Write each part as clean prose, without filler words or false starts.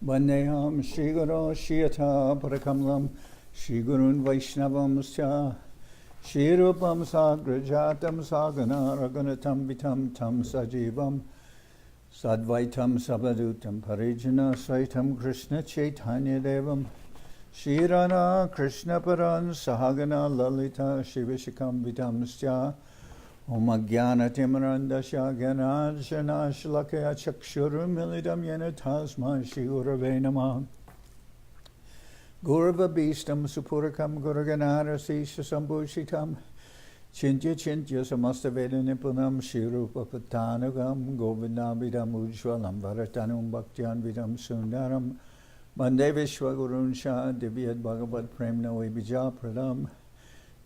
Vandeham Shri Guru Shiyata Parakamlam Shri Gurun Vaishnavam Sya Shri Rupam Sagrajatam Sagana Raghunatam Vitam Tam Sajivam Sadvaitam Sabadutam Parijana Saitam Krishna Chaitanya Devam Shri Radha Krishna Paran Sahagana Lalita Shivishikam Vitam Sya Om Ajnana Timarandasya Gyanarjana Shlakaya Chakshurum Milidam Yena Tasma Shri Gurave Namah Gurva Bhistam Supurakam Guruganara Sisha Sambhushitam Chintya Chintya Samasta Nipunam Shri Rupa Patanagam Govindabhidam Ujwalam Varatanum Bhaktyan Vidam Sundaram Bande Vishwagurun Shah Divyad Bhagavat Premna Vibija Pradam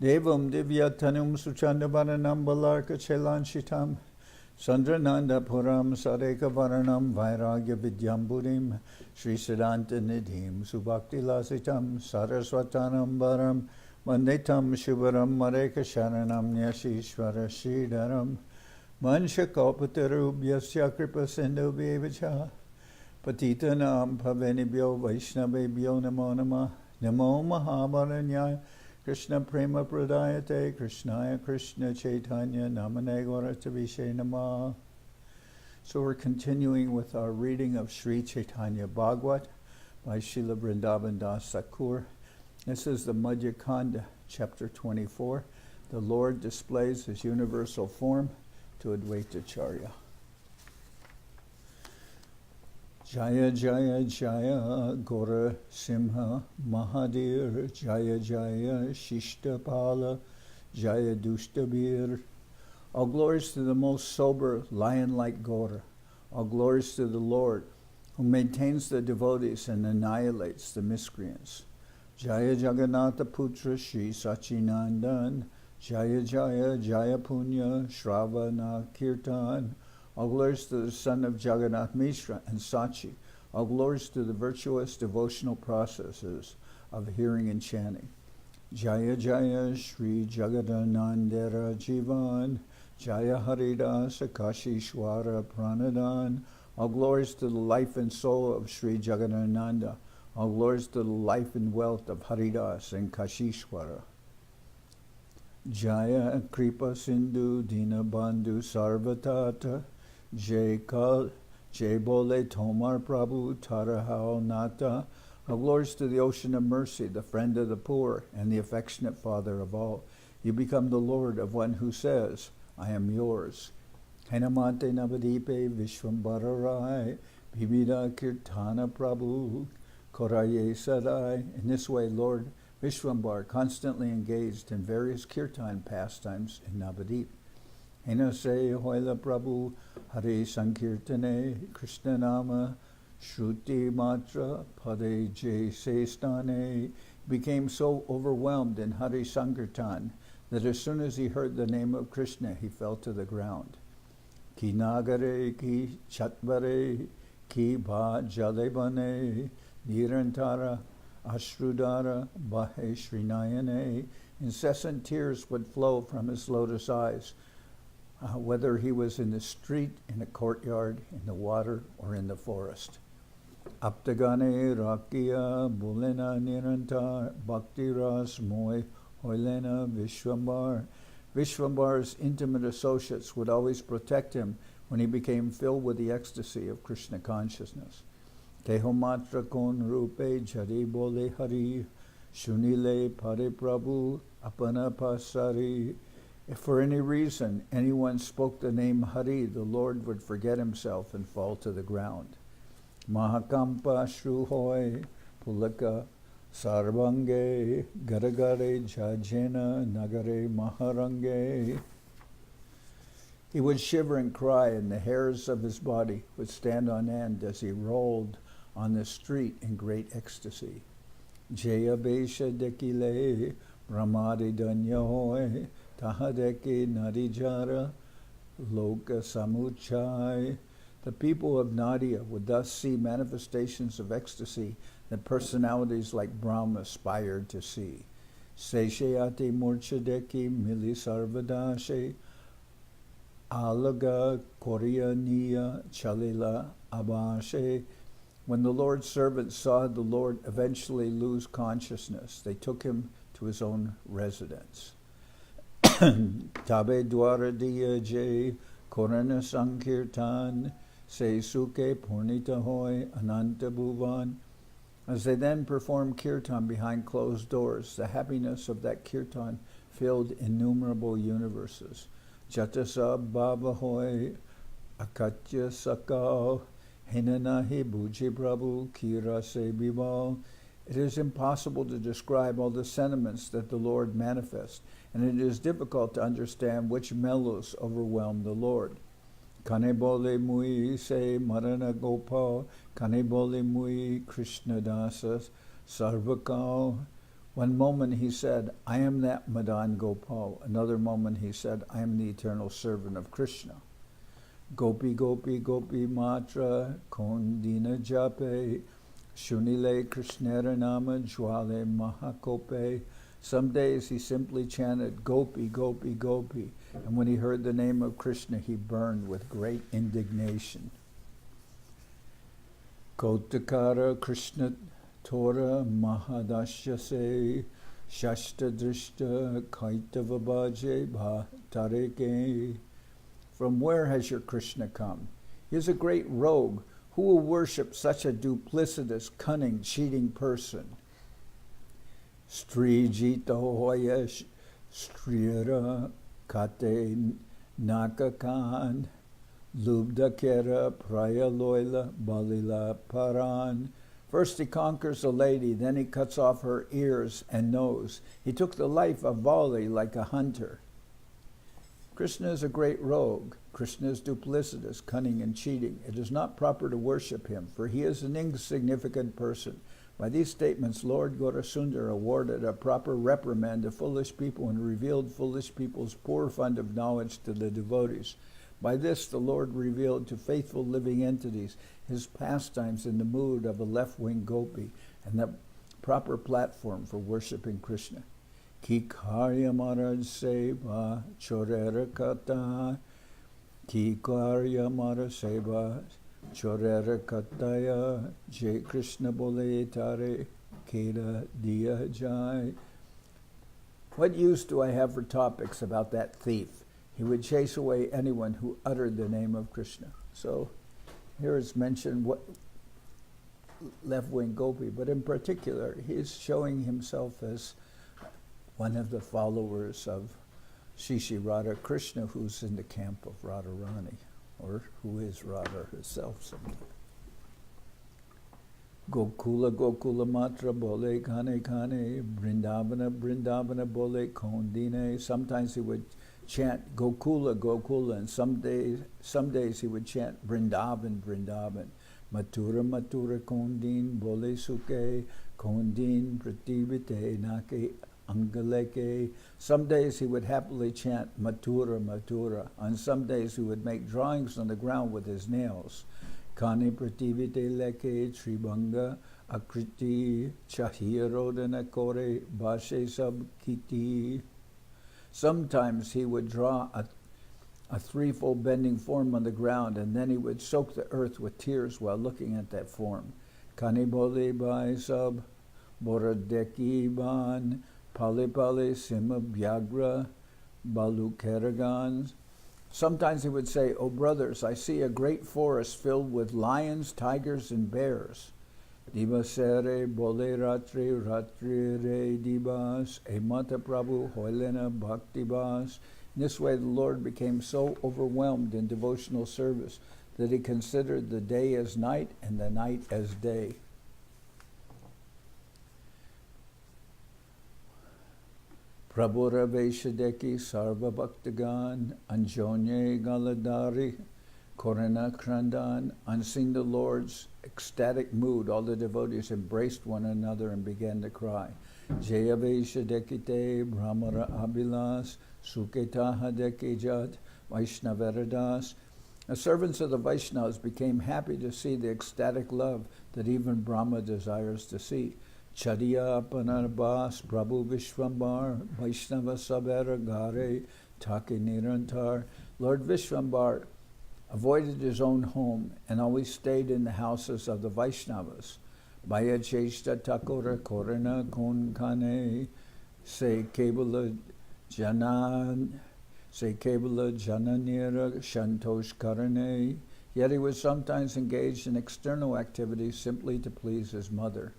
Devam Divyatanum Suchandabaranam Balarka Chelanshitam Sandrananda Puram Sareka Varanam Vairagya Vidyamburim Sri Siddhanta Nidhim Subhakti Lasitam Saraswatanam Baram Mandetam Shivaram Mareka Sharanam Nyashishvara Sridharam Mansha Kalpatarubhyasya Kripa Sindhu Bevacha Patitanam Pavenibhyo Vaishnavebhyo Namo Namah Namo Mahabaranyaya Krishna Prema Pradayate Krishnaya Krishna Chaitanya Namane Gauratavishe Namah. So we're continuing with our reading of Sri Chaitanya Bhagawat by Srila Vrindaban Das Thakur. This is the Madhya-khanda, chapter 24. The Lord displays his universal form to Adwaita Acharya. Jaya Jaya Jaya Gora Simha Mahadir Jaya Jaya Shishtapala Jaya Dushtabir. All glories to the most sober lion-like Gora. All glories to the Lord who maintains the devotees and annihilates the miscreants. Jaya Jagannatha Putra Shri Sachinandan Jaya Jaya Jaya Punya Shravana Kirtan. All glories to the son of Jagannath Mishra and Sachi. All glories to the virtuous devotional processes of hearing and chanting. Jaya Jaya Sri Jagadanandera Jivan. Jaya Haridasa Kashishwara Pranadan. All glories to the life and soul of Sri Jagadananda. All glories to the life and wealth of Haridas and Kashishwara. Jaya Kripa Sindhu Dinabandhu Sarvatata. Jai Kal, Jai Bole Tomar Prabhu Tarahao Nata. All glories to the ocean of mercy, the friend of the poor, and the affectionate father of all. You become the Lord of one who says, I am yours. Henamante Navadipe Vishwambararai Vivida Kirtana Prabhu Koraye Sadai. In this way, Lord Vishwambar constantly engaged in various kirtan pastimes in Navadip. Henase Hoila Prabhu Hare Sankirtane Krishna Nama Shruti Matra Pade Jai Sestane became so overwhelmed in Hare Sankirtan that as soon as he heard the name of Krishna, he fell to the ground. Ki Nagare Ki Chatvare Ki Bha Jalebane Nirantara Ashrudara Bahe Srinayane. Incessant tears would flow from his lotus eyes, whether he was in the street, in a courtyard, in the water, or in the forest. Aptagane Rakia Bulena Nirantar Bhakti Ras Moy Hoilena Vishwambar. Vishwambar's intimate associates would always protect him when he became filled with the ecstasy of Krishna consciousness. Tehomatra kon rupe jari bole hari shunile pare prabhu apana pasari. If for any reason anyone spoke the name Hari, the Lord would forget himself and fall to the ground. Mahakampa Shruhoy Pulaka Sarvange Garagare Jajena Nagare Maharange. He would shiver and cry, and the hairs of his body would stand on end as he rolled on the street in great ecstasy. Jaya Besha Dekile Brahmadi Danyahoy Tahadeke Narijara Loka Samuchai. The people of Nadia would thus see manifestations of ecstasy that personalities like Brahma aspired to see. Seshayate Murchadeki Mili Sarvadashe Alaga Koryaniya Chalila Abashe. When the Lord's servants saw the Lord eventually lose consciousness, they took him to his own residence. Tabe dwara diya jay korana sankirtan se suke purnita hoy ananta bhuvan. As they then performed kirtan behind closed doors, the happiness of that kirtan filled innumerable universes. Jatasa baba hoy akatya sakal hinanahi bhuji prabhu kira se bibal. It is impossible to describe all the sentiments that the Lord manifests, and it is difficult to understand which mellows overwhelm the Lord. Kane bole mui se marana gopal, kane bole mui Krishna dasas sarvakal. One moment he said, I am that Madan Gopal. Another moment he said, I am the eternal servant of Krishna. Gopi gopi gopi matra kondina jape shunile krishnera nama jwale mahakope. Some days he simply chanted gopi gopi gopi, and when he heard the name of Krishna he burned with great indignation. Kotakara Krishna Tora mahadashyase shashta drishta kaitavabaje bhatareke. From where has your Krishna come? He is a great rogue. Who will worship such a duplicitous, cunning, cheating person? Stri jita hoyesh strira kate nakakan lubda kera praya loila balila paran. First he conquers a lady, then he cuts off her ears and nose. He took the life of Vali like a hunter. Krishna is a great rogue. Krishna is duplicitous, cunning, and cheating. It is not proper to worship him, for he is an insignificant person. By these statements, Lord Gaurasundar awarded a proper reprimand to foolish people and revealed foolish people's poor fund of knowledge to the devotees. By this, the Lord revealed to faithful living entities his pastimes in the mood of a left-wing gopi and the proper platform for worshipping Krishna. Ki karya Maharaj Seva chorera kata, ki karya Maharaj Seva chorera kataya, Jai Krishna bole tare, keda diya jai. What use do I have for topics about that thief? He would chase away anyone who uttered the name of Krishna. So here is mentioned what left-wing gopi, but in particular, he is showing himself as one of the followers of Shishi Radha Krishna, who's in the camp of Radharani, or who is Radha herself sometimes. Gokula Gokula Matra Bole Kane Kane, Vrindavana Vrindavana Bole Kondine. Sometimes he would chant Gokula Gokula, and some days he would chant Vrindaban Vrindaban. Mathura Mathura Kondin Bole Suke Kondin Prativite Nake Angaleke. Some days he would happily chant Mathura Mathura. On some days he would make drawings on the ground with his nails. Kani Prativite Leke Tribanga Akriti Chahirodana Kore Bashe Sab Kiti. Sometimes he would draw a threefold bending form on the ground, and then he would soak the earth with tears while looking at that form. Kani Bole Bai Sab Boradeki Ban Pale Pale Sima Byagra Balu Keragans. Sometimes he would say, "O brothers, I see a great forest filled with lions, tigers, and bears." Divasere bole ratri ratri re dibas emata prabhu hoilena bhakti bas. In this way the Lord became so overwhelmed in devotional service that he considered the day as night and the night as day. Prabhura Veshadeki Sarva Bhaktagan Anjonye Galadari Korana Krandan. On seeing the Lord's ecstatic mood, all the devotees embraced one another and began to cry. Jaya Veshadekite Brahmara Abhilas Suketaha Dekijat Vaishnavaradas. The servants of the Vaishnavas became happy to see the ecstatic love that even Brahma desires to see. Chadiya Panarbas Prabhu Vishwambar Vaishnava Sabera Gare Taki Nirantar. Lord Vishwambar avoided his own home, and always stayed in the houses of the Vaishnavas. Baya Cheshta Thakur Korana Konkane Se Kebala Jananira Shantosh Karane. Yet he was sometimes engaged in external activities simply to please his mother.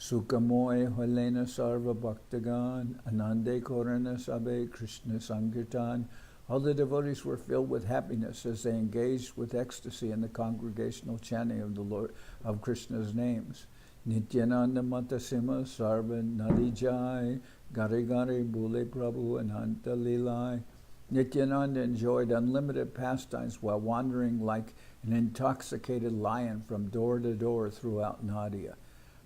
Sukhamoy Helena Sarva Bhaktagan Anande Korana Sabe Krishna Sankirtan. All the devotees were filled with happiness as they engaged with ecstasy in the congregational chanting of the Lord of Krishna's names. Nityananda Matasima Sarva Nadijai Gare Gare Bule Prabhu Ananta Lilai. Nityananda enjoyed unlimited pastimes while wandering like an intoxicated lion from door to door throughout Nadia.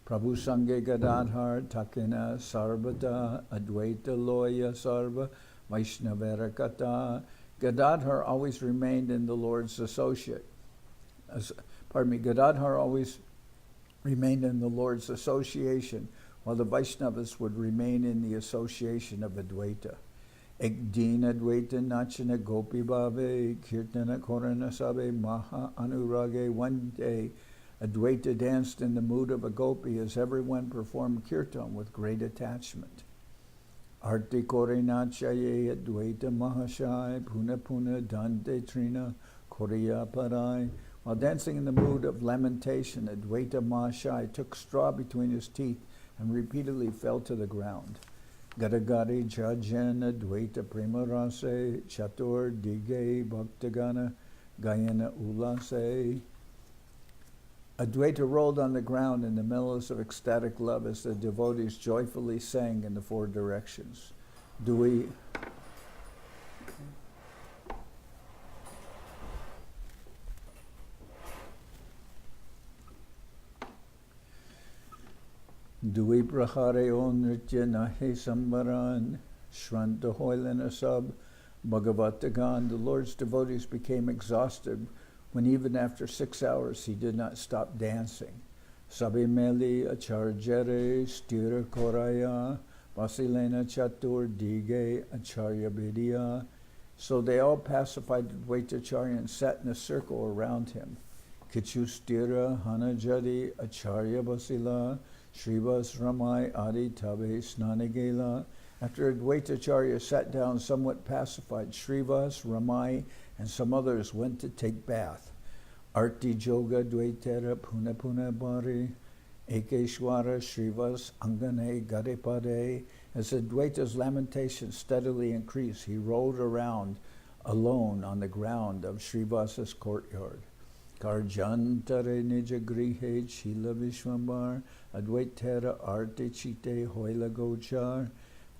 Prabhu Sange Gadadhar Takina Sarvata Advaita Loya Sarva Vaishnavera Kata. Gadadhar always remained in the Lord's associate. Gadadhar always remained in the Lord's association, while the Vaishnavas would remain in the association of Advaita. Ekdin Advaita Nachana Gopi Bhave Kirtana Korana Sabe Maha Anurage. One day, Advaita danced in the mood of a gopi as everyone performed kirtan with great attachment. Arti Kore Nachaye Advaita Mahashai Puna Puna Dante Trina Korea Parai. While dancing in the mood of lamentation, Advaita Mahashai took straw between his teeth and repeatedly fell to the ground. Gadagari Jajan Advaita Prema Rase Chatur Dige Bhaktagana Gayana Ulase. Advaita rolled on the ground in the mellows of ecstatic love as the devotees joyfully sang in the four directions. Dui Prahare on Nritya Nahe Sambaran Shranta Hoilana Sab Bhagavatagan. The Lord's devotees became exhausted when even after 6 hours he did not stop dancing. Sabi Meli Acharjare Stira Koraya Vasilena Chatur Dige Acharya Vidya. So they all pacified Advaita Acharya and sat in a circle around him. Kichu Stira Hanajadi Acharya Vasila Srivas Ramai Adi Tabe Snanagela. After Advaita Acharya sat down somewhat pacified, Srivas, Ramai, and some others went to take bath. Arti Joga Dvaitera Puna Puna Bari Ekeshwara Srivas Angane Gadepade. As Advaita's lamentations steadily increased, he rolled around alone on the ground of Srivasa's courtyard. Karjantare Nija Grihe Chila Vishwambar Advaitera Arti Chite Hoila Gochar.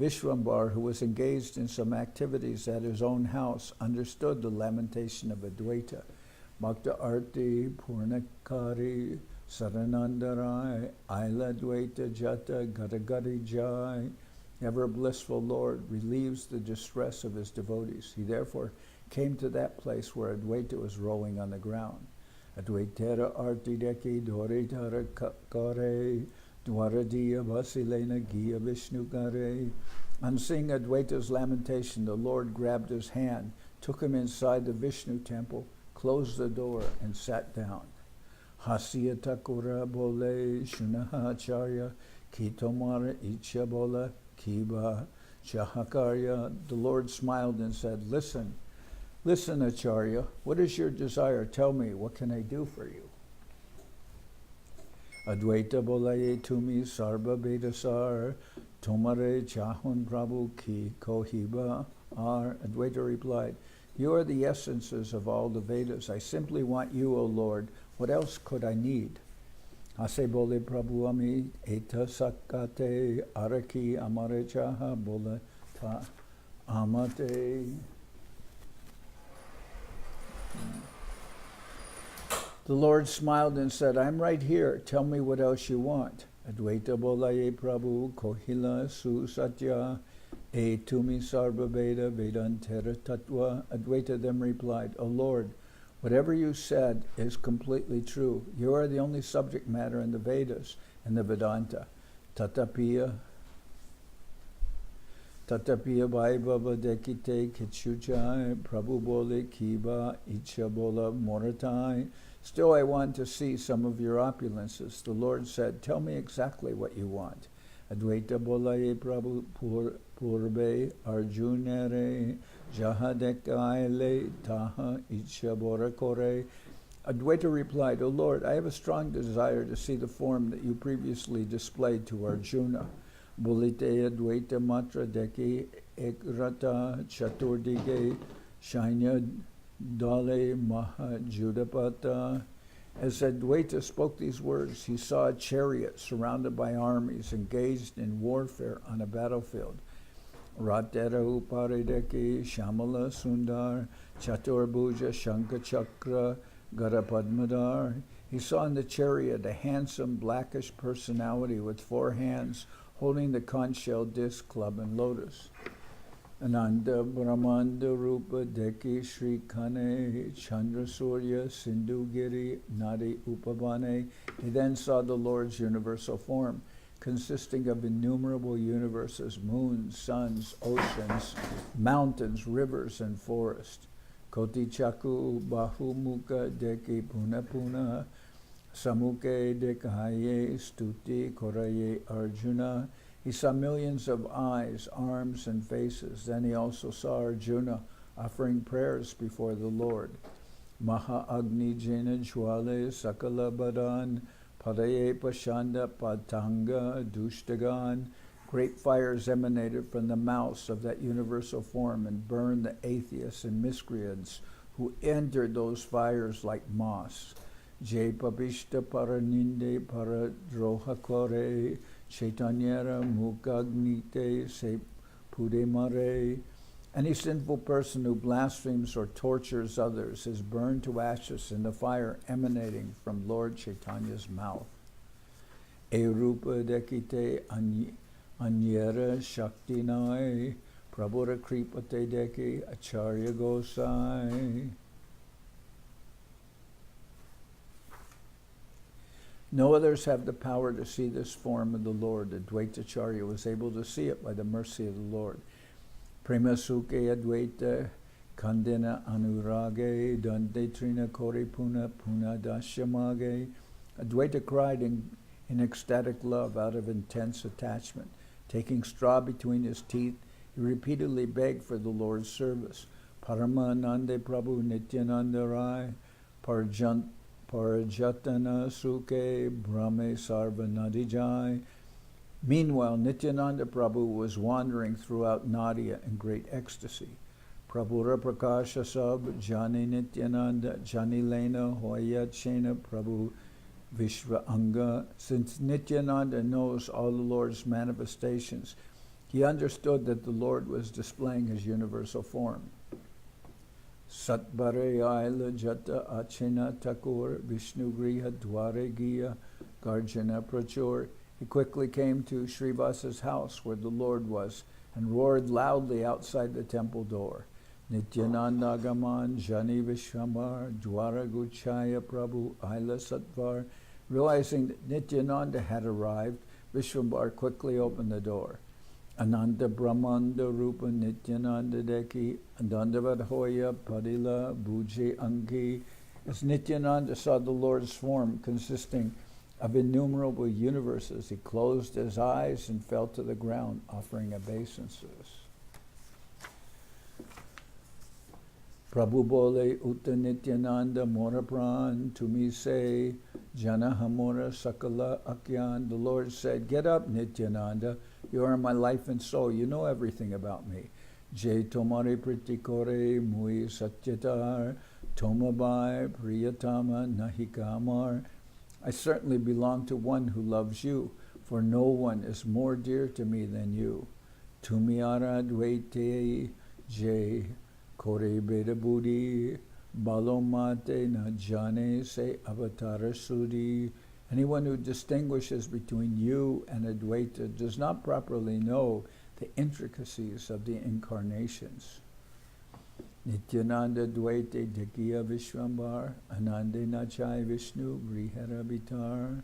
Vishwambar, who was engaged in some activities at his own house, understood the lamentation of Advaita. Bhakta Arti Purnakari Saranandarai Aila Advaita Jata Gadagadi Jai. Ever blissful Lord relieves the distress of his devotees. He therefore came to that place where Advaita was rolling on the ground. Advaitera Arti Deki Doritara Kare Dwaradiya Vasilena Giya Vishnu Kare. On seeing Advaita's lamentation, the Lord grabbed his hand, took him inside the Vishnu temple, closed the door, and sat down. Hasya Thakura Bole Shunaha Acharya Kitomara Icha Bola Kiba Chahakarya. The Lord smiled and said, Listen, Acharya, what is your desire? Tell me, what can I do for you? Advaita Bolaye Tumi Sarva Vedasar Tomare Chahun Prabhu Ki Kohiba Ar. Advaita replied, You are the essences of all the Vedas. I simply want you, O Lord. What else could I need? Ase Bole Prabhu Ami Eta Sakate Araki Amare Chaha Bola Ta Amate. The Lord smiled and said, I'm right here. Tell me what else you want. Advaita Bolaye Prabhu Kohila Su Satya E Tumi Sarva Veda Vedantera Tattva. Advaita then replied, O Lord, whatever you said is completely true. You are the only subject matter in the Vedas and the Vedanta. Tatapiya Tatapiya bhai baba dekite kichujai, Prabhu bole kiba icha bola moratai. Still I want to see some of your opulences. The Lord said, tell me exactly what you want. Advaita bolaye Prabhu purbe arjunere jahadekaile taha icha bora kore. Advaita replied, O Lord, I have a strong desire to see the form that you previously displayed to Arjuna. Bolite Advaita Matra Deki Ekrata Chaturdige Shainya Dale Maha Judapata. As Advaita spoke these words, he saw a chariot surrounded by armies engaged in warfare on a battlefield. Ratera Uparideki Shamala Sundar Chaturbuja Shankachakra Garapadmadar. He saw in the chariot a handsome blackish personality with 4 hands holding the conch shell disc club and lotus. Ananda Brahmanda Rupa Deki Sri Kane Chandra Surya Sindhu Giri Nadi Upavane. He then saw the Lord's universal form, consisting of innumerable universes, moons, suns, oceans, mountains, rivers, and forests. Koti Chaku Bahumuka Deki Puna Puna Samuke Dekaye Stuti Koraye Arjuna. He saw millions of eyes, arms, and faces. Then he also saw Arjuna offering prayers before the Lord. Maha Agni Jena Jwale Sakala Badan Padaye Pashanda Patanga Dushtagan. Great fires emanated from the mouths of that universal form and burned the atheists and miscreants who entered those fires like moths. Jai Papishta Paraninde Paradroha Kore Chaitanyara Mukagnite Se Pude Mare. Any sinful person who blasphemes or tortures others is burned to ashes in the fire emanating from Lord Chaitanya's mouth. Erupa Dekite Anyera Shaktinai Prabhura Kripate Deki Acharya Gosai. No others have the power to see this form of the Lord. Adwaita Acharya was able to see it by the mercy of the Lord. Prema Suke Adwaita Kandena Anurage Dande Trina Kore Puna Puna Dashamage. Adwaita cried in ecstatic love out of intense attachment. Taking straw between his teeth, he repeatedly begged for the Lord's service. Paramanande Prabhu Nityananda Rai Parajatana Suke Brahme Sarva Nadijai. Meanwhile, Nityananda Prabhu was wandering throughout Nadia in great ecstasy. Prabhura Prakasha Sab Jani Nityananda Jani Lena Hoya Chena Prabhu Vishva Anga. Since Nityananda knows all the Lord's manifestations, he understood that the Lord was displaying his universal form. Satbare Aila Jata Achena Thakur Vishnu Griha Dware Giya Garjana Prachur. He quickly came to Srivasa's house where the Lord was and roared loudly outside the temple door. Nityananda Agaman Jani Vishwambar Dwara Guchaya Prabhu Aila Satvar. Realizing that Nityananda had arrived, Vishwambar quickly opened the door. Ananda Brahmanda Rupa Nityananda Deki Andandavadhoya Padila Bhuji Angi. As Nityananda saw the Lord's form consisting of innumerable universes, he closed his eyes and fell to the ground, offering obeisances. Prabhu Bole Uta Nityananda Morapran Tumi Se Jana Hamora Sakala Akyan. The Lord said, get up, Nityananda. You are my life and soul. You know everything about me. Jai Tomare Pritikore Mui Satyatar Tomabai Priyatama Nahikamar. I certainly belong to one who loves you, for no one is more dear to me than you. Tumiara Dwaite Jai Kore Beda Budi Balomate na Jane Se Avatara Sudi. Anyone who distinguishes between you and Advaita does not properly know the intricacies of the incarnations. Nityananda Dvaite Dekiya Vishwambar Anande Nachai Vishnu Grihara Bitar.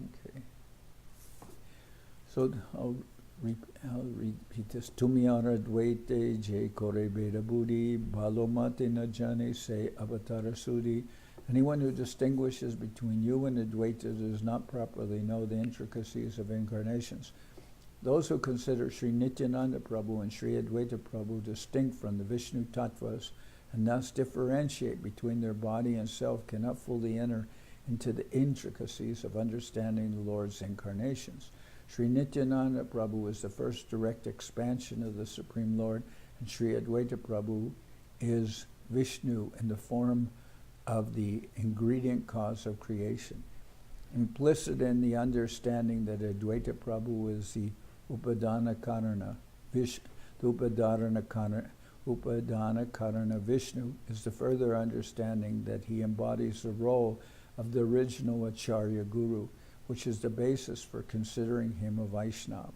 Okay. So I'll repeat this. Tumiyara Dvaite Je Kore Beda Buddhi Balomate Najane Se Avatara Sudhi. Anyone who distinguishes between you and Advaita does not properly know the intricacies of incarnations. Those who consider Sri Nityananda Prabhu and Sri Adwaita Prabhu distinct from the Vishnu Tattvas and thus differentiate between their body and self cannot fully enter into the intricacies of understanding the Lord's incarnations. Sri Nityananda Prabhu is the first direct expansion of the Supreme Lord, and Sri Adwaita Prabhu is Vishnu in the form of the ingredient cause of creation. Implicit in the understanding that Adwaita Prabhu is the Upadana Karana, the Upadana Karana Vishnu is the further understanding that he embodies the role of the original Acharya Guru, which is the basis for considering him a Vaishnava.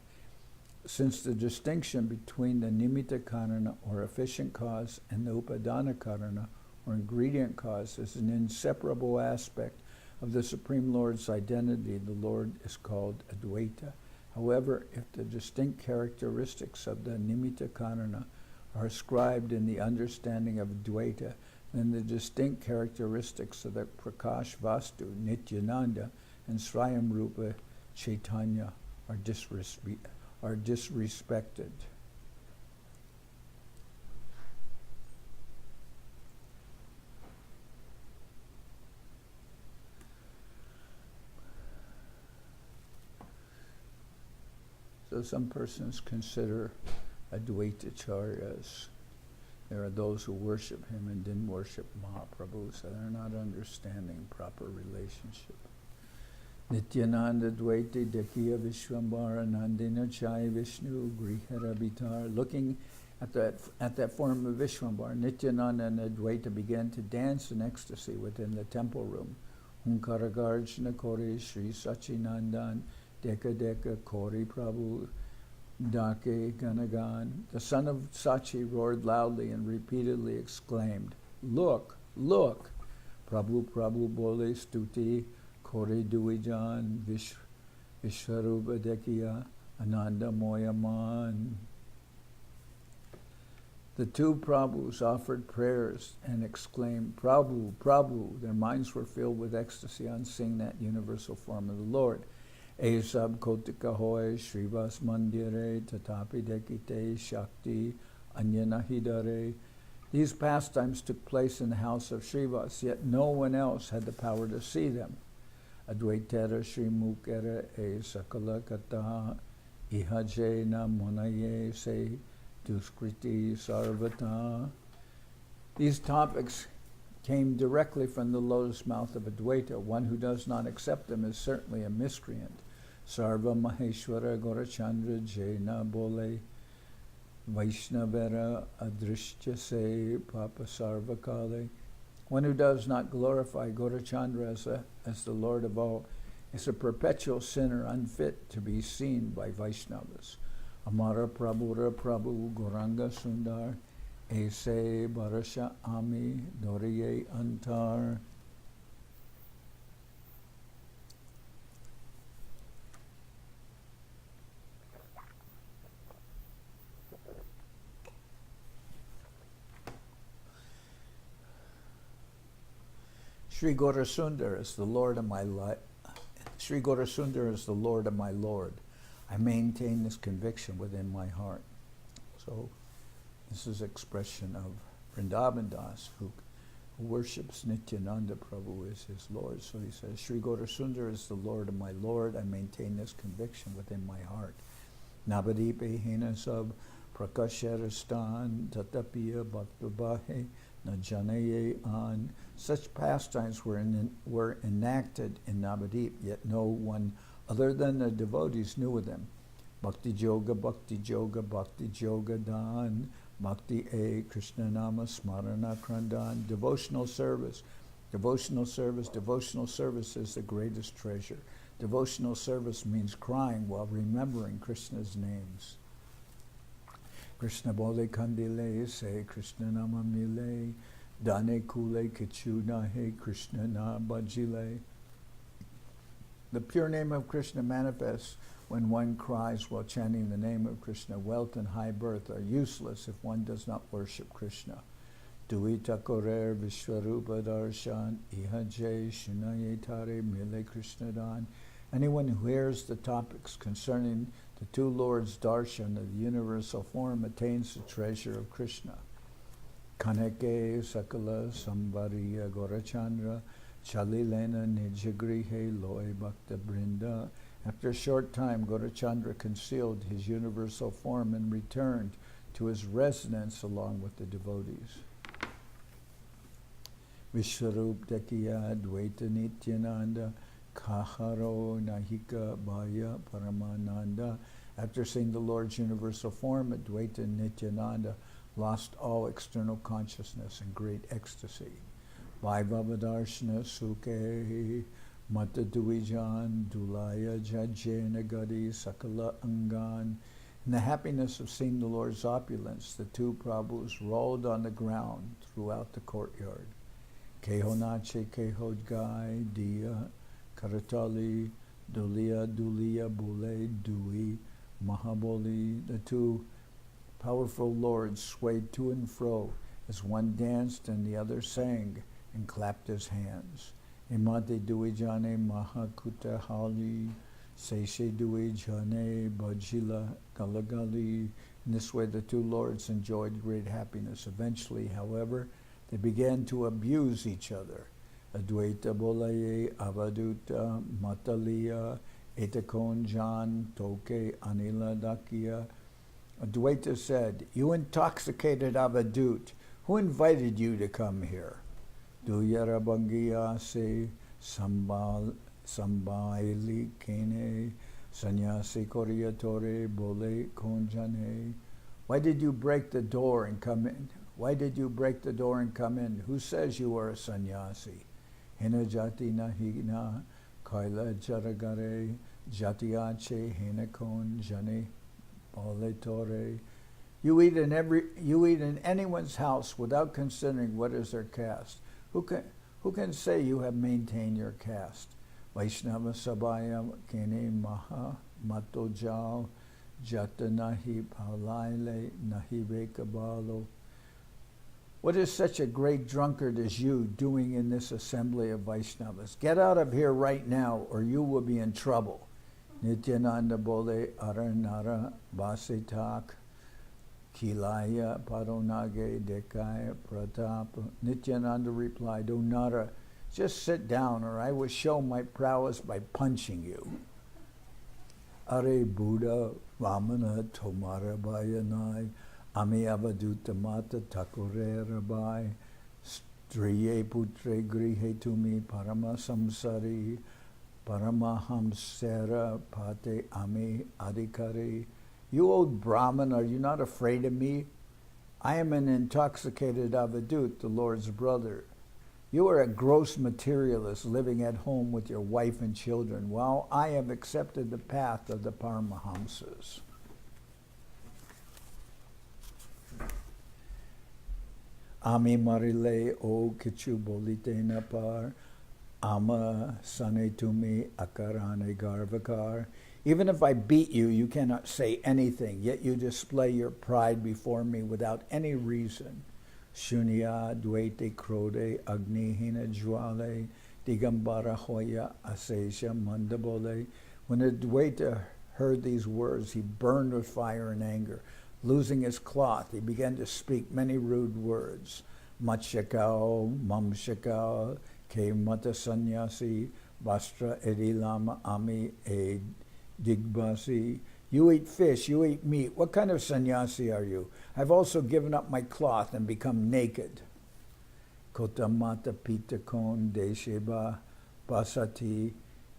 Since the distinction between the Nimitta Karana, or efficient cause, and the Upadana Karana, or ingredient cause, is an inseparable aspect of the Supreme Lord's identity, the Lord is called Advaita. However, if the distinct characteristics of the Nimitta Karana are ascribed in the understanding of Advaita, then the distinct characteristics of the Prakash Vastu, Nityananda, and Swayam Rupa Chaitanya are disrespected. So some persons consider Advaita Acharyas. There are those who worship him and didn't worship Mahaprabhu, so they're not understanding proper relationship. Nityananda Dvaita Dekhiya Vishwambara Nandina Chai Vishnu Grihara Bitar. Looking at that form of Vishwambara, Nityananda and Advaita began to dance in ecstasy within the temple room. Hunkaragarjana Kori Sri Sachinandan Deka Deka Kori Prabhu Dake Ganagan. The son of Sachi roared loudly and repeatedly exclaimed, "Look, look! Prabhu Prabhu Bole Stuti Kore Duijan Vishwarupa Dekhiya Ananda Moyaman." The two Prabhus offered prayers and exclaimed, "Prabhu, Prabhu." Their minds were filled with ecstasy on seeing that universal form of the Lord. Esab Kotika Hoy Srivas Mandire Tatapi Dekite Shakti Anyanahidare. These pastimes took place in the house of Srivas, yet no one else had the power to see them. Advaitera Sri Mukera E Sakala Kata Ihajena Monaye Se Duskriti Sarvata. These topics came directly from the lotus mouth of Advaita. One who does not accept them is certainly a miscreant. Sarva Maheshwara Gorachandra Jena Bole Vaishnavera Adrishtya Se Papa Sarvakale. One who does not glorify Gorachandra as the Lord of all is a perpetual sinner unfit to be seen by Vaishnavas. Amara Prabhura Prabhu Goranga Sundar Ese Barasha Ami Doriye Antar. Sri Gaurasundar is the Lord of my life. Sri Gaurasundar is the Lord of my Lord. I maintain this conviction within my heart. So this is expression of Vrindaban Das, who worships Nityananda Prabhu as his Lord. So he says, Sri Gaurasundar is the Lord of my Lord. I maintain this conviction within my heart. Navadipe Hinasab Prakasharastan Tatapiya Bhaktabahe Najanaye An. Such pastimes were enacted in Navadip, yet no one other than the devotees knew of them. Bhakti Yoga, Bhakti Yoga, Bhakti Yoga Dan, Bhakti A, Krishna Nama Smarana Krandan. Devotional service, devotional service, devotional service is the greatest treasure. Devotional service means crying while remembering Krishna's names. Krishna Bole Kandile, say Krishna Nama Mile, Dane Kule Kichu Nahe Krishna Na Bajile. The pure name of Krishna manifests when one cries while chanting the name of Krishna. Wealth and high birth are useless if one does not worship Krishna. Dui Thakur Vishwarupa Darshan Ihaje Shinayetare Mile Krishnadan. Anyone who hears the topics concerning the two Lords' darshan of the universal form attains the treasure of Krishna. Kaneke Sakala Sambariya Gorachandra Chalilena Nijagrihe Loy Bhakta Brinda. After a short time, Gorachandra concealed his universal form and returned to his residence along with the devotees. Vishwarup Dakiya Dvaita Nityananda Kaharo Nahika Bhaya Paramananda. After seeing the Lord's universal form, Advaita Nityananda lost all external consciousness in great ecstasy. Vaivavadarshana Suke Mata Duijan Dulaya Jajena Gadi Sakala Angan. In the happiness of seeing the Lord's opulence, the two Prabhus rolled on the ground throughout the courtyard. Kehonache Kehodgai Dia Karatali Dulia Dulia Bule Dui Mahaboli. The two powerful lords swayed to and fro as one danced and the other sang and clapped his hands. Imate Duijane Mahakuta Hali Seshe Duijane Bajila Galagali. In this way the two lords enjoyed great happiness. Eventually, however, they began to abuse each other. Advaita Bolaye Avaduta Mataliya Etakon Jan Toke Anila Dakiya. Advaita said, "You intoxicated Avadut, who invited you to come here?" Duyarabangiya se Sambaili Kene Sanyasi Koryatore Bole Konjane. Why did you break the door and come in? Why did you break the door and come in? Who says you are a sannyasi? Hena jati nahina kaila jaragare jatiache henakon jane baletore. You eat in anyone's house without considering what is their caste. Who can say you have maintained your caste? Vaishnava sabaya kene maha matojao jata nahi palaile nahi vekabalo. What is such a great drunkard as you doing in this assembly of Vaishnavas? Get out of here right now, or you will be in trouble. Nityananda bole aranara basitak kilaya paronage dekaya pratap. Nityananda replied, "O Nara, just sit down, or I will show my prowess by punching you." Are Buddha Vamana Tomara Bayanai Ami Avaduta Mata Thakur Rabai Striye Putre Grihe Tumi Parama Samsari Paramahamsara Pate Ami Adhikari. You old Brahmin, are you not afraid of me? I am an intoxicated Avadut, the Lord's brother. You are a gross materialist living at home with your wife and children, while I have accepted the path of the Paramahamsas. Ami marile o kichu bolite napar, ama sane tumi akarane garvakar. Even if I beat you, you cannot say anything, yet you display your pride before me without any reason. Shunya dvaite krode agnihina jwale digambara hoya asesha mandabole. When Advaita heard these words, he burned with fire and anger. Losing his cloth, he began to speak many rude words. Matshakao, mamshakao, ke mata sannyasi, vastra edilama ami e digbasi. You eat fish, you eat meat. What kind of sannyasi are you? I've also given up my cloth and become naked. Kotamata pitakon desheba basati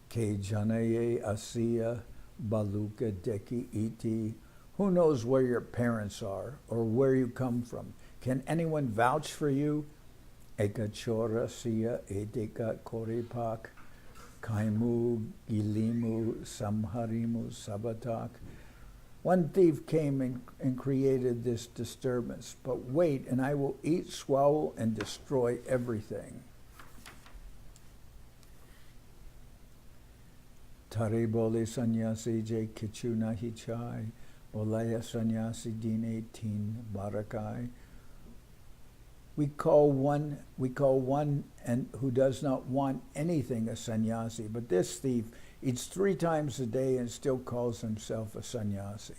ke janaye asiya baluka deki iti. Who knows where your parents are or where you come from? Can anyone vouch for you? Ekachora siya eteka koripak. Kaimu, Gilimu, Samharimu, Sabatak. One thief came and created this disturbance, but wait, and I will eat, swallow, and destroy everything. Tare bole sannyasi je kichu nahi chai, bolaya sannyasi dine tin barakai. We call one and who does not want anything a sannyasi, but this thief eats 3 times a day and still calls himself a sannyasi.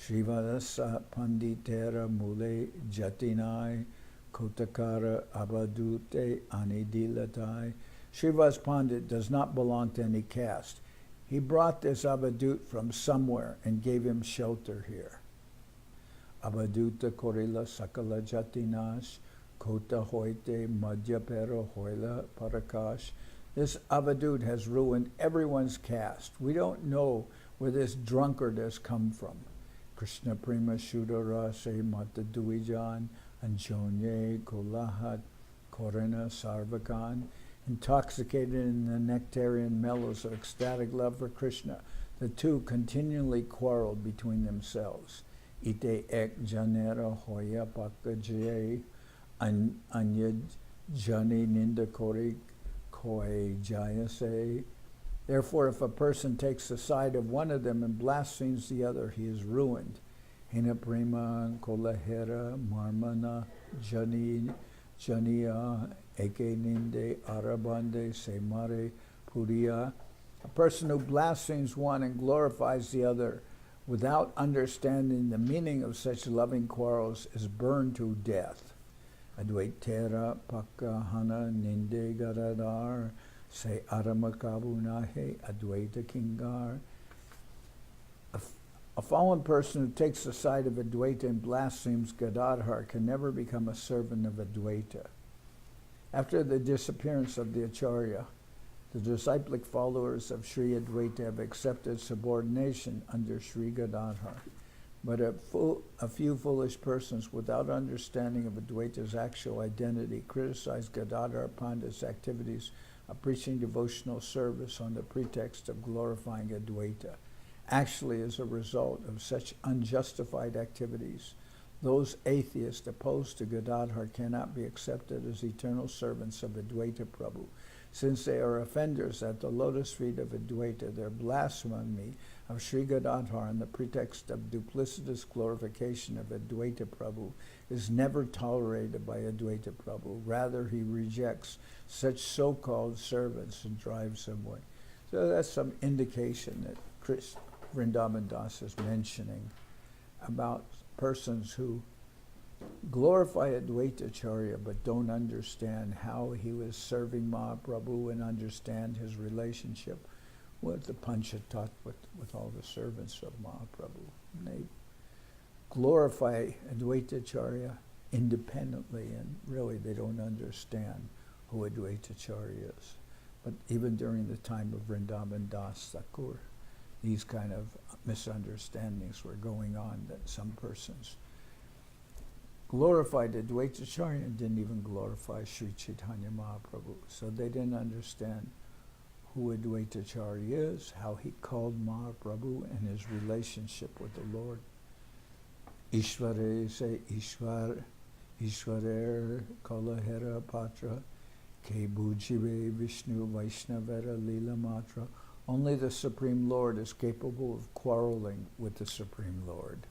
Shrivadasa panditera mule jatinai kotakara abadute anidilatai. Srivas Pandit does not belong to any caste. He brought this abadut from somewhere and gave him shelter here. Abaduta korila sakala jatinash kota hoite madhyapera hoila parakash. This avadut has ruined everyone's caste. We don't know where this drunkard has come from. Krishna prema shudara se mata duijan anjonye kolahat korena sarvakan. Intoxicated in the nectarian mellows of ecstatic love for Krishna, the two continually quarreled between themselves. Ite ek janera hoya pakaje anya jani ninda kori koi jayase. Therefore, if a person takes the side of one of them and blasphemes the other, he is ruined. Hina prema kolahera marmana janiya eke ninde arabande semare puriya. A person who blasphemes one and glorifies the other without understanding the meaning of such loving quarrels is burned to death. Advaitera pakahana ninde garadar se aramakabu nahe advaita kingar. A fallen person who takes the side of Advaita and blasphemes Gadadhar can never become a servant of Advaita. After the disappearance of the Acharya, the disciplic followers of Sri Adwaita have accepted subordination under Sri Gadadhar. But a few foolish persons without understanding of Adwaita's actual identity criticize Gadadhar Pandit's activities of preaching devotional service on the pretext of glorifying Adwaita. Actually, as a result of such unjustified activities, those atheists opposed to Gadadhar cannot be accepted as eternal servants of Adwaita Prabhu. Since they are offenders at the lotus feet of Adwaita, their blasphemy of Sri Gadadhar on the pretext of duplicitous glorification of Adwaita Prabhu is never tolerated by Adwaita Prabhu. Rather, he rejects such so-called servants and drives them away. So that's some indication that Vrindaban Das is mentioning about persons who glorify Adwaita Acharya but don't understand how he was serving Mahaprabhu and understand his relationship with the Panchatat, with all the servants of Mahaprabhu. And they glorify Adwaita Acharya independently, and really they don't understand who Adwaita Acharya is. But even during the time of Vrindaban Das Thakur, these kind of misunderstandings were going on, that some persons glorified Adwaita Acharya and didn't even glorify Sri Chaitanya Mahaprabhu. So they didn't understand who Adwaita Acharya is, how he called Mahaprabhu, and his relationship with the Lord. Ishvare se Ishvar, Ishvarer Kalahera Patra, Ke Bujive Vishnu Vaishnavera Lila Matra. Only the Supreme Lord is capable of quarreling with the Supreme Lord.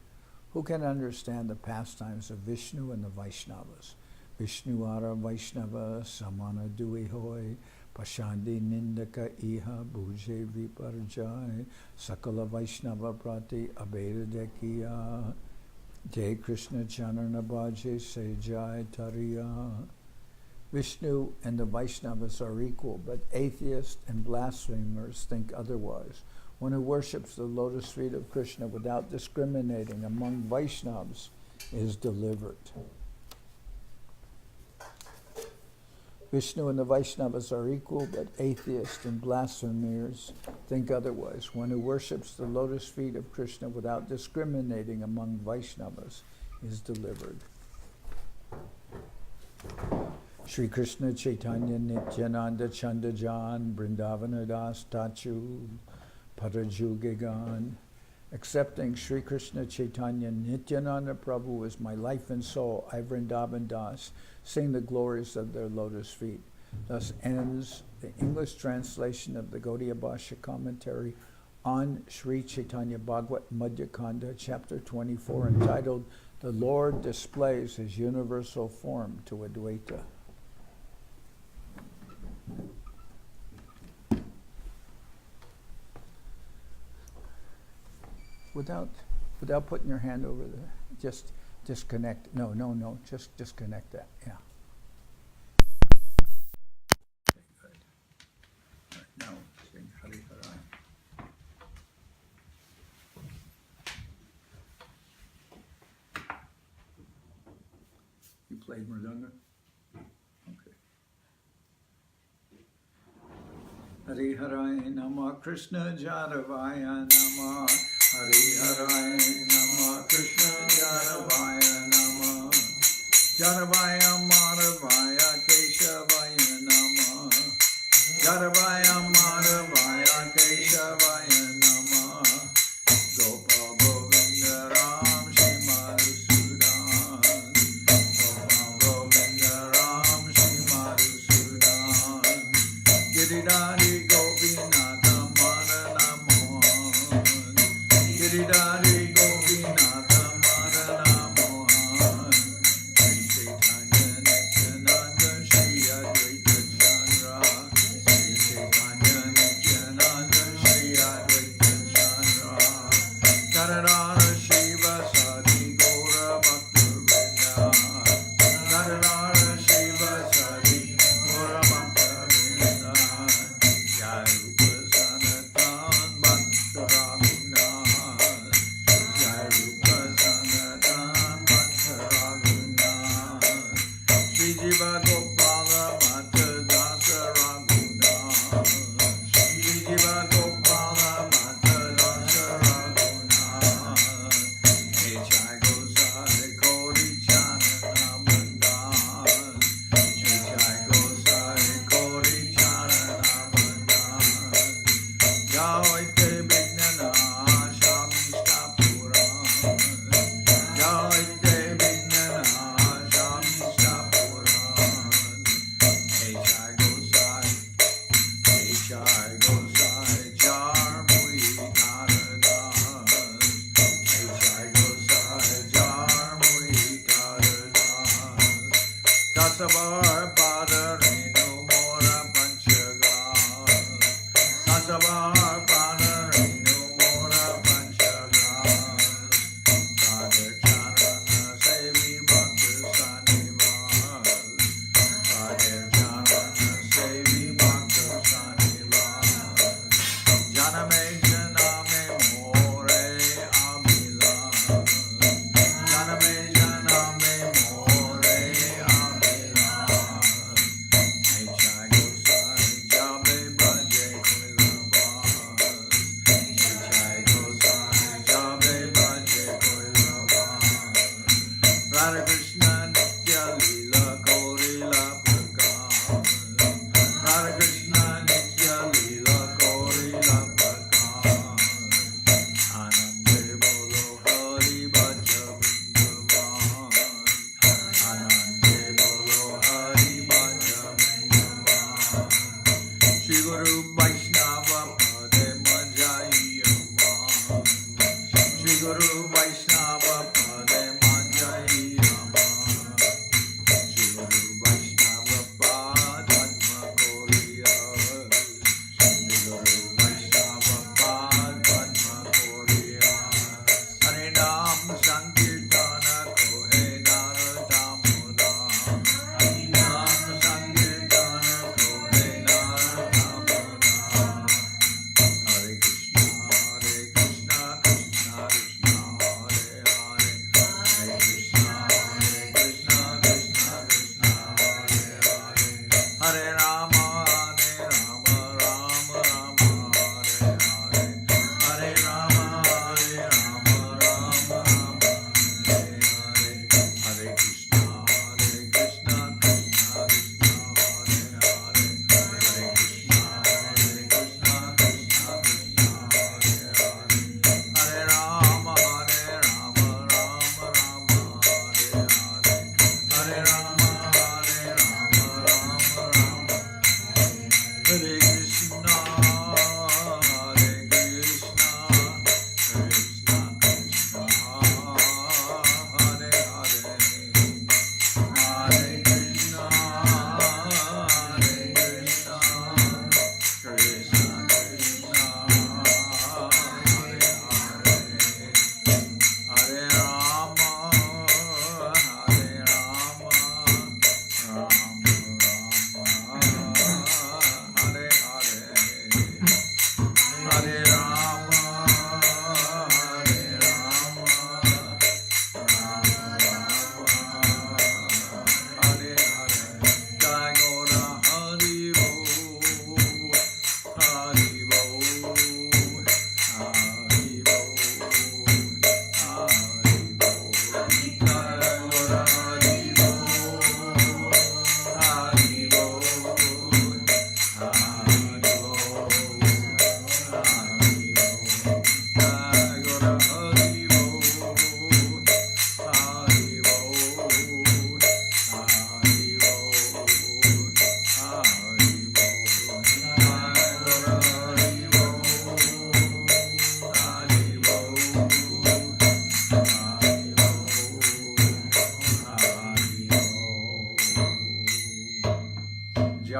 Who can understand the pastimes of Vishnu and the Vaishnavas? Vishnu Ara Vaishnava Samana Dui Hoy Pashandi Nindaka Iha Bhuje Viparjai Sakala Vaishnava Prati Abeda Dekiya Jai Krishna Chanarna Bhaje Sejai Tariya. Vishnu and the Vaishnavas are equal, but atheists and blasphemers think otherwise. One who worships the lotus feet of Krishna without discriminating among Vaishnavas is delivered. Vishnu and the Vaishnavas are equal, but atheists and blasphemers think otherwise. One who worships the lotus feet of Krishna without discriminating among Vaishnavas is delivered. Sri Krishna Chaitanya Nityananda Chandajan Vrindavana Das Tachu Parajugagan. Accepting Sri Krishna Chaitanya Nityananda Prabhu as my life and soul, I Vrindavan Das sing the glories of their lotus feet. Thus ends the English translation of the Gaudiya Bhashya commentary on Sri Chaitanya Bhagavat Madhya-khanda, chapter 24, entitled, The Lord Displays His Universal Form to Advaita. Without putting your hand over there, just disconnect. No, just disconnect that, yeah. Okay, good. All right, now sing Hari Hari. You played Mridanga? Okay. Hari Hari Nama Krishna Jadavaya Nama Hari Hari Nama Krishna Jadavaya Nama Jadavaya Madhavaya Keshavaya Nama Jadavaya Madhavaya Keshavaya Nama Gopal Govinda Ram Shri Madhusudan Gopal Govinda Ram Shri Madhusudan Giridhari Gopinatha Madana Mohan Giridhari Gopinatha Madana Mohan Sri Chaitanya Nityananda Sri Adwaita Acharya Sri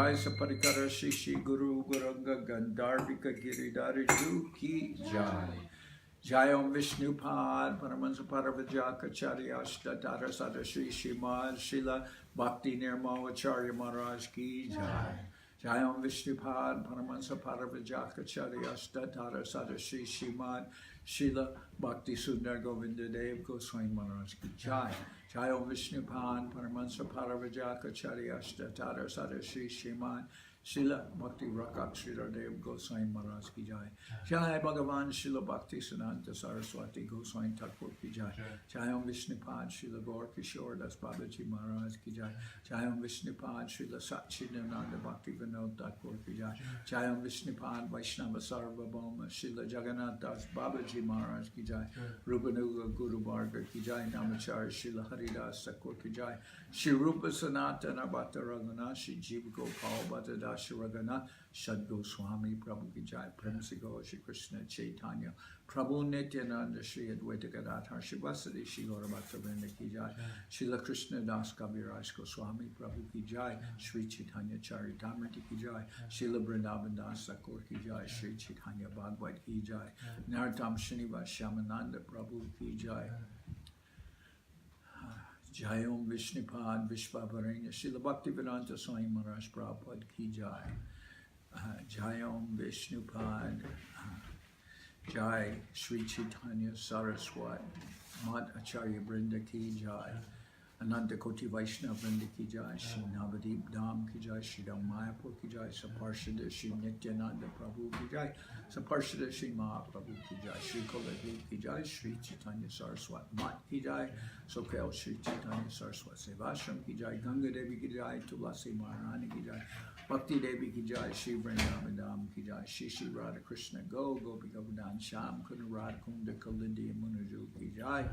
Jai Saparikara Shishi Guru Guranga Gandharvika Giridhari Ju Ki Jai. Jai Om Vishnupad Paramahansa Paravaja Acharya Ashtatara Sada Sri Srimad Srila Bhakti Nirmal Acharya Maharaj Ki Jai. Jai Om Vishnupad Paramahansa Paravaja Acharya Ashtatara Sada Sri Srimad Srila Bhakti Sundar Govinda Dev Goswami Maharaj Ki Jai. Jai Om Vishnupad Paramahansa Paravaja Acharya Ashtatara Sada Sri Srimad Srila Bhakti Rakak Sridhar Dev Goswami Maharaj Ki Jai. Jai Bhagavan Srila Bhakti Siddhanta Saraswati Goswami Thakur Ki Jai. Jai Om Vishnupad Srila Gaur Kishore Das Babaji Maharaj Ki Jai. Jai Om Vishnupad Srila Satchidananda Bhakti Vinod Thakur Ki Jai. Jai Om Vishnupad Vaishnava Sarvabhauma Srila Jagannath Das Babaji Maharaj Ki Jai. Rupanuga Guru Varga Ki Jai. Namacharya Srila Haridas Thakur Ki Jai. Shri Rupa Sanatana Bhatta Raghunath Shri Jiva Gopal Bhatta Dasharagana Shad Goswami Prabhu Ki Jai. Prem Se Gaur Shri Krishna Chaitanya Prabhu Nityananda Sri Adwaita Acharya Shri Vasadi Shri Gaurabhakta Vrinda Ki Jai. Srila Krishna Das Kaviraj Goswami Prabhu Ki Jai. Sri Chaitanya Charitamrita Ki Jai. Srila Vrindaban Das Thakur Ki Jai. Sri Chaitanya Bhagavat Ki Jai. Narottam Srinivas Shyamananda Prabhu Ki Jai. Jai Om Vishnupad Vishvavarenya Srila Bhaktivedanta Swami Maharaj Prabhupada Ki Jai. Jai Om Vishnupad Jai Sri Chaitanya Saraswat Mat Acharya Vrinda Ki Jai. Ananta Koti Vaishnava Vrinda Ki Jai. Shri Navadip Dham Ki Jai. Shri Mayapur Ki Jai. Saparshada Shri Nityananda Prabhu Ki Jai. Saparshada Shri Mahaprabhu Ki Jai. Shri Koladev Ki Jai. Shri Chaitanya Saraswat Mat Ki Jai. Soquel Shri Chaitanya Saraswat Seva Ashram Ki Jai. Ganga Devi Ki Jai. Tulasi Maharani Ki Jai. Bhakti Devi Ki Jai. Shri Vrindaban Dham Ki Jai. Shri Shri Radha Krishna Go Gopi Govardhan Sham Kuna Radha Kunda Kalindi Munaju Ki Jai.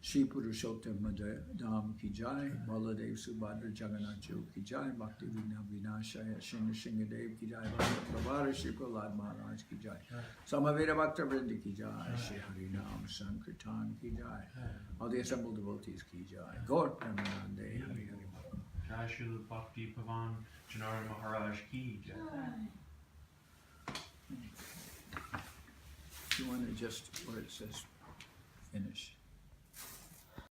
Shri Purushottam Dham Ki Jai. Baladev Subhadra Jagannath Jo Ki Jai. Bhakti Vinashaya Shinga Shinga Dev Ki Jai. Bhagavad Shri Prahlad Maharaj Ki Jai. Samaveda Bhakta Vrinda Ki Jai. Shri Harinam Sankirtan Ki Jai. All the assembled devotees Ki Jai. Gaur Premanande Hari Hari. Jai Srila Bhakti Pavan Janardan Maharaj Ki Jai. You want to just, where it says finish.